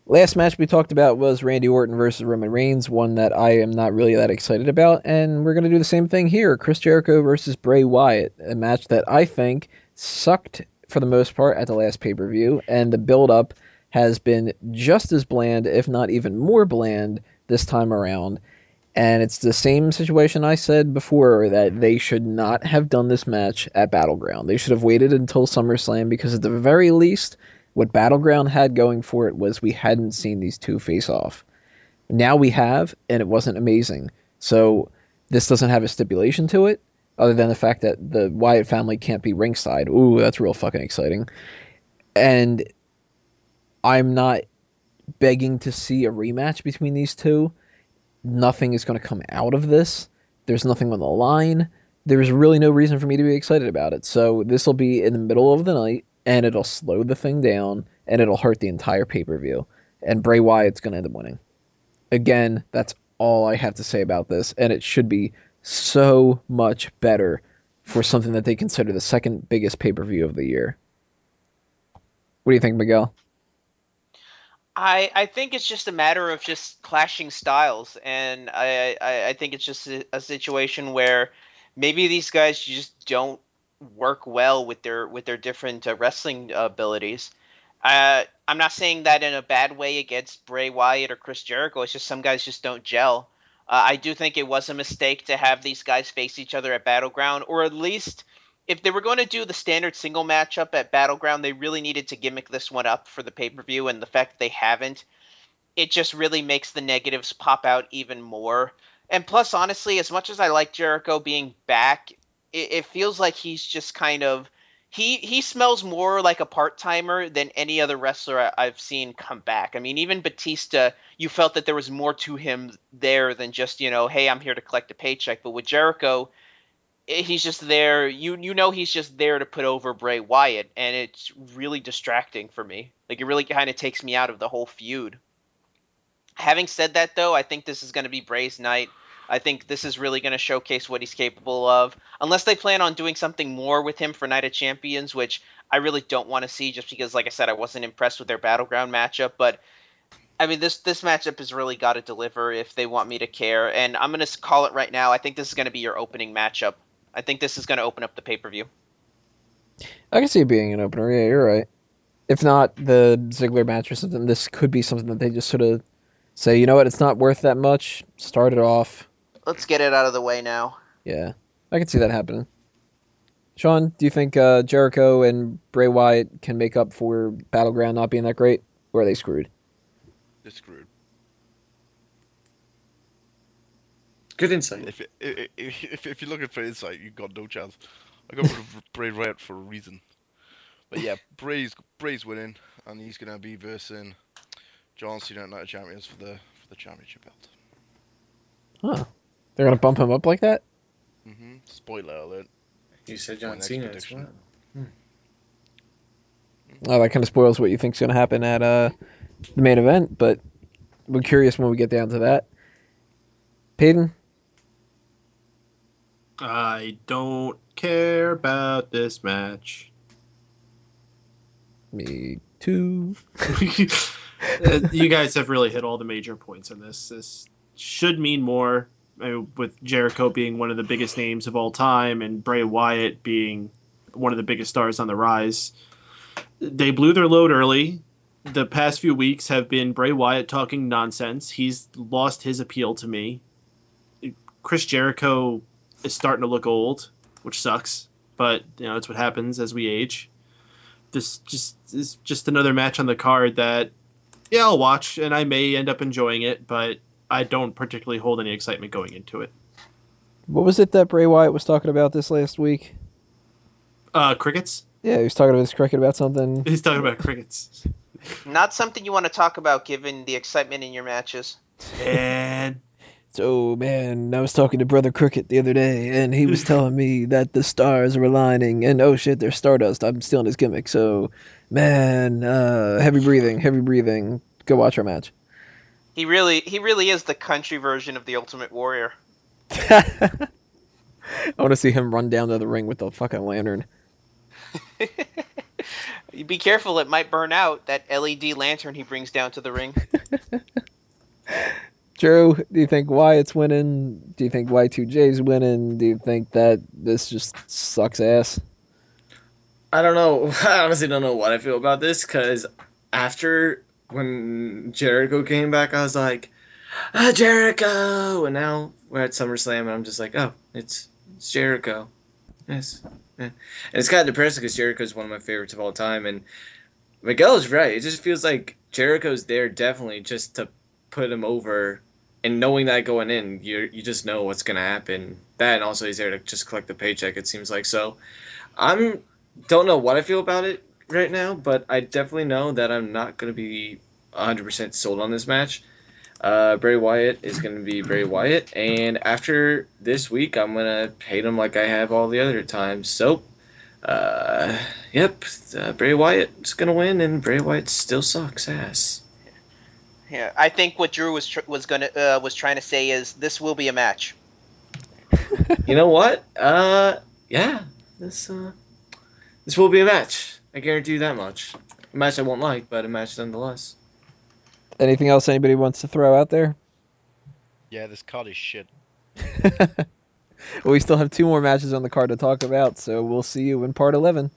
Last match we talked about was Randy Orton versus Roman Reigns, one that I am not really that excited about, and we're going to do the same thing here. Chris Jericho versus Bray Wyatt, a match that I think sucked for the most part at the last pay-per-view, and the build-up has been just as bland, if not even more bland, this time around. And it's the same situation I said before, that they should not have done this match at Battleground. They should have waited until SummerSlam, because at the very least, what Battleground had going for it was we hadn't seen these two face off. Now we have, and it wasn't amazing. So this doesn't have a stipulation to it, other than the fact that the Wyatt family can't be ringside. Ooh, that's real fucking exciting. And I'm not begging to see a rematch between these two. Nothing is going to come out of this. There's nothing on the line. There's really no reason for me to be excited about it. So this will be in the middle of the night, and it'll slow the thing down, and it'll hurt the entire pay-per-view. And Bray Wyatt's going to end up winning. Again, that's all I have to say about this, and it should be so much better for something that they consider the second biggest pay-per-view of the year. What do you think, Miguel? I think it's just a matter of just clashing styles, and I think it's just a situation where maybe these guys just don't work well with their different wrestling abilities. I'm not saying that in a bad way against Bray Wyatt or Chris Jericho. It's just some guys just don't gel. I do think it was a mistake to have these guys face each other at Battleground, or at least if they were going to do the standard single matchup at Battleground, they really needed to gimmick this one up for the pay-per-view, and the fact that they haven't, it just really makes the negatives pop out even more. And plus, honestly, as much as I like Jericho being back, it feels like he's just kind of he smells more like a part-timer than any other wrestler I've seen come back. I mean, even Batista, you felt that there was more to him there than just, hey, I'm here to collect a paycheck. But with Jericho, he's just there. You know he's just there to put over Bray Wyatt, and it's really distracting for me. Like, it really kind of takes me out of the whole feud. Having said that, though, I think this is going to be Bray's night. I think this is really going to showcase what he's capable of. Unless they plan on doing something more with him for Night of Champions, which I really don't want to see, just because, like I said, I wasn't impressed with their Battleground matchup. But I mean, this matchup has really got to deliver if they want me to care. And I'm going to call it right now. I think this is going to be your opening matchup. I think this is going to open up the pay-per-view. I can see it being an opener. Yeah, you're right. If not the Ziggler match or something, this could be something that they just sort of say, you know what, it's not worth that much. Start it off. Let's get it out of the way now. Yeah, I can see that happening. Sean, do you think Jericho and Bray Wyatt can make up for Battleground not being that great, or are they screwed? They're screwed. Good insight. If you're looking for insight, you've got no chance. I got rid of Bray Wyatt for a reason. But yeah, Bray's winning, and he's gonna be versing John Cena at Night of Champions for the championship belt. Huh? They're gonna bump him up like that? Spoiler alert. You said John Cena as well. Oh, that kind of spoils what you think's gonna happen at the main event. But we're curious when we get down to that. Peyton? I don't care about this match. Me too. You guys have really hit all the major points on this. This should mean more, with Jericho being one of the biggest names of all time and Bray Wyatt being one of the biggest stars on the rise. They blew their load early. The past few weeks have been Bray Wyatt talking nonsense. He's lost his appeal to me. Chris Jericho is starting to look old, which sucks, but it's what happens as we age. This is just another match on the card that, yeah, I'll watch, and I may end up enjoying it, but I don't particularly hold any excitement going into it. What was it that Bray Wyatt was talking about this last week? Crickets? Yeah, he was talking to his cricket about something. He's talking about crickets. Not something you want to talk about given the excitement in your matches. And So, man, I was talking to Brother Cricket the other day, and he was telling me that the stars were aligning, and oh shit, they're stardust. I'm stealing his gimmick. So, man, heavy breathing. Go watch our match. He really is the country version of the Ultimate Warrior. I want to see him run down to the ring with the fucking lantern. Be careful, it might burn out, that LED lantern he brings down to the ring. Drew, do you think Wyatt's winning? Do you think Y2J's winning? Do you think that this just sucks ass? I don't know. I honestly don't know what I feel about this, because after when Jericho came back, I was like, Jericho! And now we're at SummerSlam, and I'm just like, oh, it's Jericho. Yes. Yeah. And it's kind of depressing because Jericho's one of my favorites of all time, and Miguel is right. It just feels like Jericho's there definitely just to put him over, and knowing that going in, you just know what's going to happen. That, and also he's there to just collect the paycheck, it seems like. So don't know what I feel about it right now, but I definitely know that I'm not going to be 100% sold on this match. Bray Wyatt is going to be Bray Wyatt, and after this week, I'm going to hate him like I have all the other times. So, Bray Wyatt is going to win, and Bray Wyatt still sucks ass. Yeah, I think what Drew was trying to say is this will be a match. You know what? This will be a match. I guarantee you that much. A match I won't like, but a match nonetheless. Anything else anybody wants to throw out there? Yeah, this card is shit. Well, we still have 2 more matches on the card to talk about, so we'll see you in part 11.